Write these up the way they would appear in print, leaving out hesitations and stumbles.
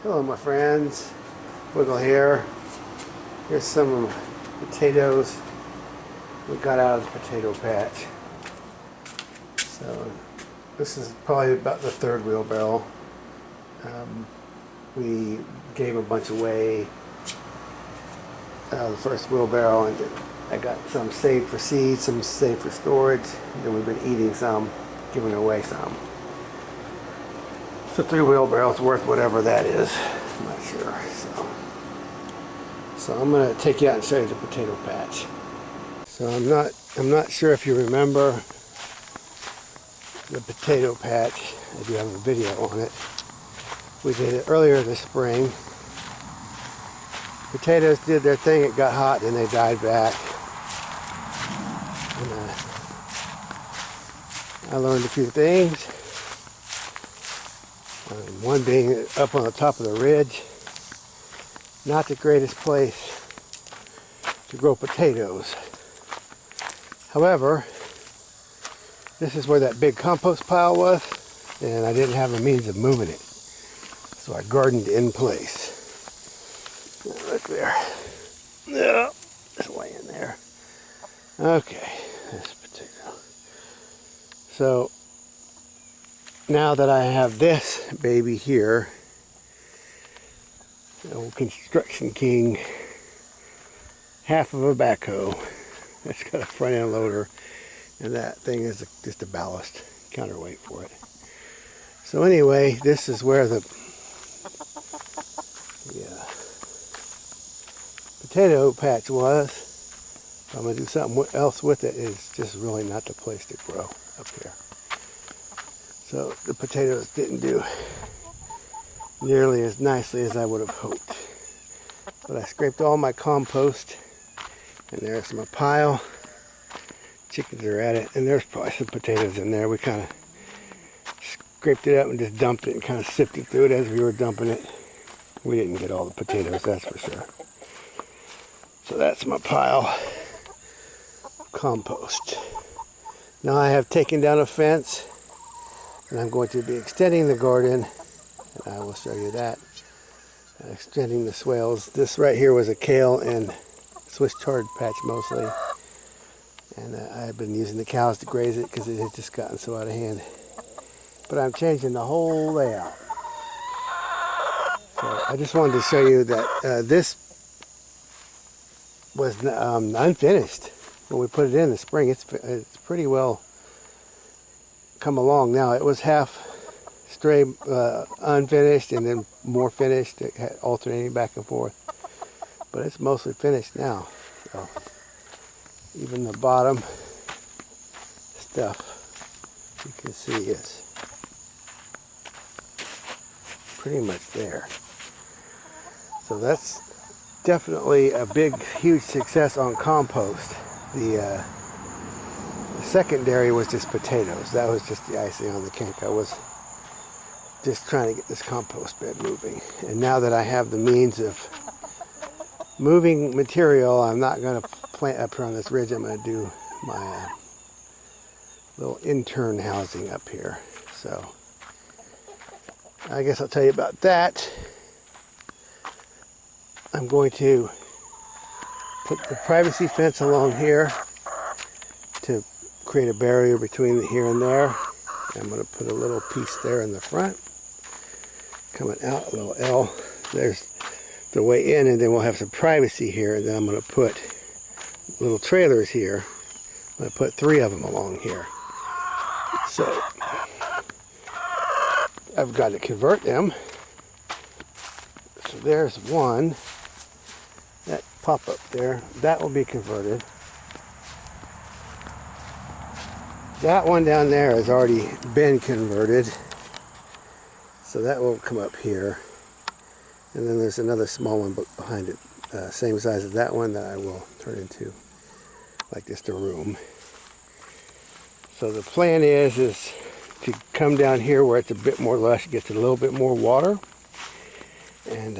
Hello my friends, Wiggle here. Here's some potatoes we got out of the potato patch. So this is probably about the third wheelbarrow. We gave a bunch away the first wheelbarrow, and I got some saved for seeds, some saved for storage, and then we've been eating some, giving away some. So 3 wheelbarrows worth whatever that is. I'm not sure. So I'm going to take you out and show you the potato patch. So I'm not sure if you remember the potato patch. I do have a video on it. We did it earlier this spring. Potatoes did their thing. It got hot and they died back. And, I learned a few things. One being up on the top of the ridge, not the greatest place to grow potatoes. However, this is where that big compost pile was, and I didn't have a means of moving it, so I gardened in place. Look there. Yeah, it's way in there. Okay, this potato. So now that I have this baby here, the old Construction King, half of a backhoe. It's got a front end loader, and that thing is just a ballast counterweight for it. So anyway, this is where the potato patch was. I'm going to do something else with it. It's just really not the place to grow up here. So the potatoes didn't do nearly as nicely as I would have hoped. But I scraped all my compost, and there's my pile. Chickens are at it, and there's probably some potatoes in there. We kind of scraped it up and just dumped it and kind of sifted through it as we were dumping it. We didn't get all the potatoes, that's for sure. So that's my pile of compost. Now I have taken down a fence, and I'm going to be extending the garden, and I will show you that. Extending the swales. This right here was a kale and Swiss chard patch mostly, and I've been using the cows to graze it because it had just gotten so out of hand. But I'm changing the whole layout. So I just wanted to show you that this was unfinished when we put it in the spring. It's pretty well come along now. It was half stray unfinished and then more finished. It had alternating back and forth, but it's mostly finished now. So even the bottom stuff you can see is pretty much there. So that's definitely a big, huge success on compost. The secondary was just potatoes. That was just the icing on the cake. I was just trying to get this compost bed moving. And now that I have the means of moving material, I'm not going to plant up here on this ridge. I'm going to do my little intern housing up here. So I guess I'll tell you about that. I'm going to put the privacy fence along here to create a barrier between here and there. I'm going to put a little piece there in the front, coming out, a little L. There's the way in, and then we'll have some privacy here. And then I'm going to put little trailers here. I'm going to put 3 of them along here. So I've got to convert them. So there's one. That pop up there, that will be converted. That one down there has already been converted, so that will come up here. And then there's another small one behind it, same size as that one, that I will turn into like just a room. So the plan is to come down here where it's a bit more lush, gets a little bit more water, and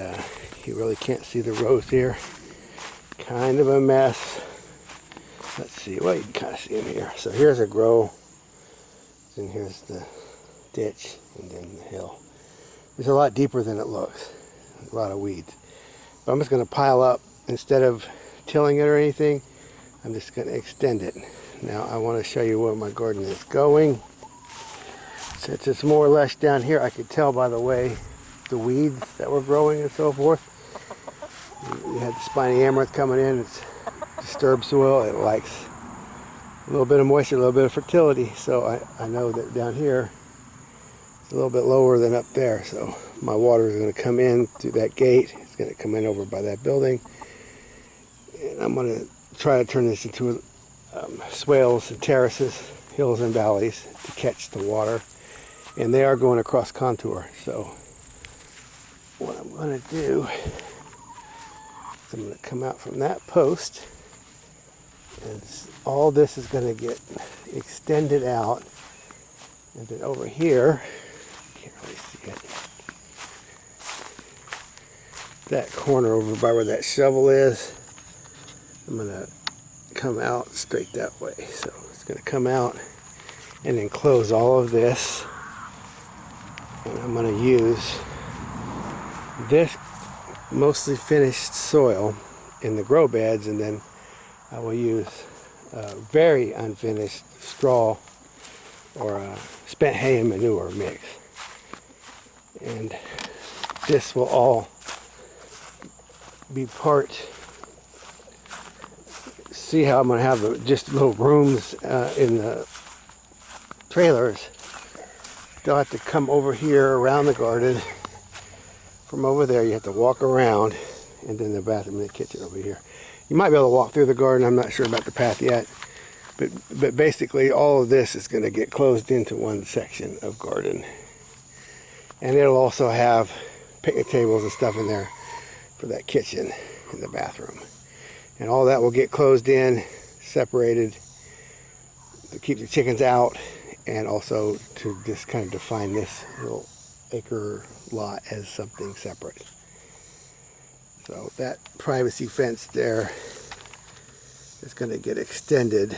you really can't see the rows here. Kind of a mess. Let's see, well, you can kind of see them here. So here's a grow, and here's the ditch, and then the hill. It's a lot deeper than it looks. a lot of weeds. But I'm just going to pile up, instead of tilling it or anything, I'm just going to extend it. Now I want to show you where my garden is going. Since it's more or less down here, I could tell by the way the weeds that were growing and so forth. You had the spiny amaranth coming in. It's disturbed soil. It likes a little bit of moisture, a little bit of fertility. So I know that down here it's a little bit lower than up there. So my water is going to come in through that gate. It's going to come in over by that building. And I'm going to try to turn this into swales and terraces, hills and valleys to catch the water. And they are going across contour. So what I'm going to do is I'm going to come out from that post, and all this is going to get extended out. And then over here, you can't really see it, that corner over by where that shovel is, I'm going to come out straight that way. So it's going to come out and then close all of this. And I'm going to use this mostly finished soil in the grow beds, and then I will use very unfinished straw or spent hay and manure mix. And this will all be part. See how I'm going to have just little rooms in the trailers. They'll have to come over here around the garden. From over there you have to walk around, and then the bathroom and the kitchen over here. You might be able to walk through the garden. I'm not sure about the path yet. But basically all of this is going to get closed into one section of garden. And it'll also have picnic tables and stuff in there for that kitchen and the bathroom. And all that will get closed in, separated to keep the chickens out, and also to just kind of define this little acre lot as something separate. So that privacy fence there is going to get extended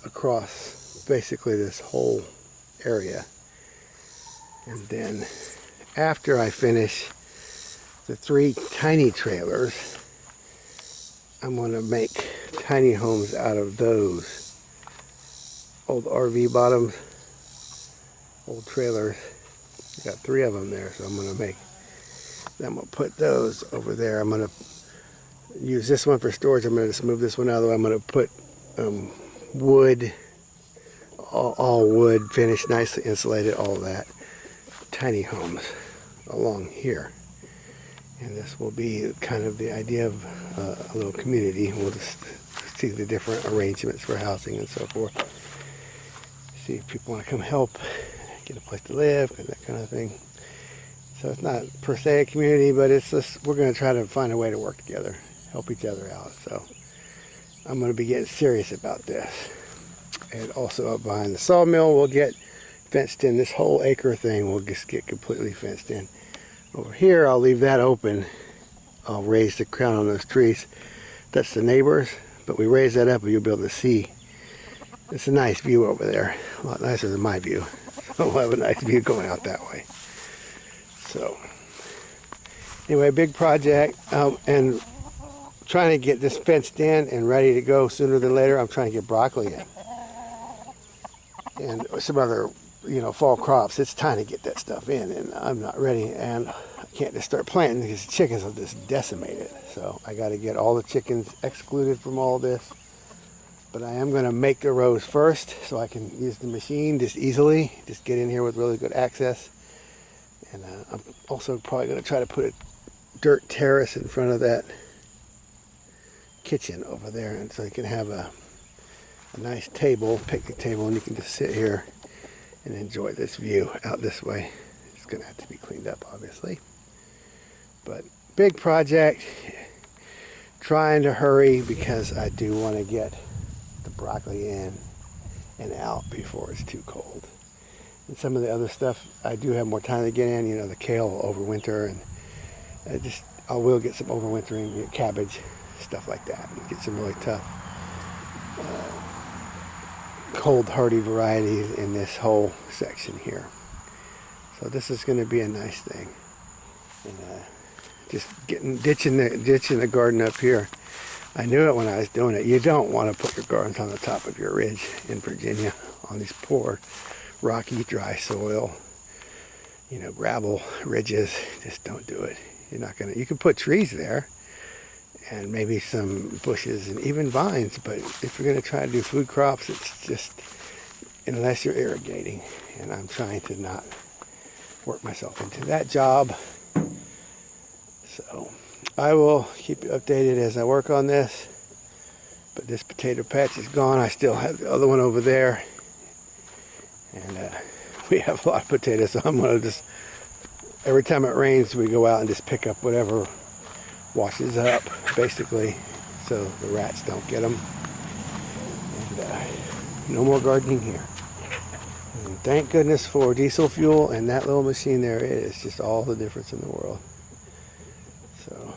across basically this whole area. And then after I finish the 3 tiny trailers, I'm going to make tiny homes out of those old RV bottoms, old trailers. I got 3 of them there, so I'm going to put those over there. I'm going to use this one for storage. I'm going to just move this one out of the way. I'm going to put wood, all wood, finished, nicely insulated, all that. Tiny homes along here. And this will be kind of the idea of a little community. We'll just see the different arrangements for housing and so forth. See if people want to come help, get a place to live, and that kind of thing. So it's not per se a community, but it's just, we're going to try to find a way to work together, help each other out. So I'm going to be getting serious about this. And also up behind the sawmill, we'll get fenced in. This whole acre thing will just get completely fenced in. Over here, I'll leave that open. I'll raise the crown on those trees. That's the neighbors, but we raise that up and you'll be able to see. It's a nice view over there, a lot nicer than my view. So we'll have a nice view going out that way. So anyway, big project, and trying to get this fenced in and ready to go sooner than later. I'm trying to get broccoli in and some other, fall crops. It's time to get that stuff in, and I'm not ready, and I can't just start planting because the chickens will just decimate it. So I got to get all the chickens excluded from all this. But I am going to make the rows first so I can use the machine just easily, just get in here with really good access. And I'm also probably going to try to put a dirt terrace in front of that kitchen over there, and so you can have a nice table, picnic table, and you can just sit here and enjoy this view out this way. It's going to have to be cleaned up, obviously. But big project. Trying to hurry because I do want to get the broccoli in and out before it's too cold. And some of the other stuff I do have more time to get in. The kale will overwinter, and I will get some overwintering, cabbage, stuff like that. Get some really tough, cold hardy varieties in this whole section here. So this is going to be a nice thing. And just ditching the garden up here. I knew it when I was doing it. You don't want to put your gardens on the top of your ridge in Virginia on these poor, rocky, dry soil, gravel ridges. Just don't do it. You're not gonna. You can put trees there, and maybe some bushes and even vines. But if you're gonna try to do food crops, it's just unless you're irrigating. And I'm trying to not work myself into that job. So I will keep you updated as I work on this. But this potato patch is gone. I still have the other one over there. And we have a lot of potatoes, so I'm going to just, every time it rains, we go out and just pick up whatever washes up, basically, so the rats don't get them. And no more gardening here. And thank goodness for diesel fuel and that little machine there. It is just all the difference in the world. So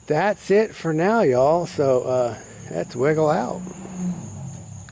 that's it for now, y'all. So let's wiggle out.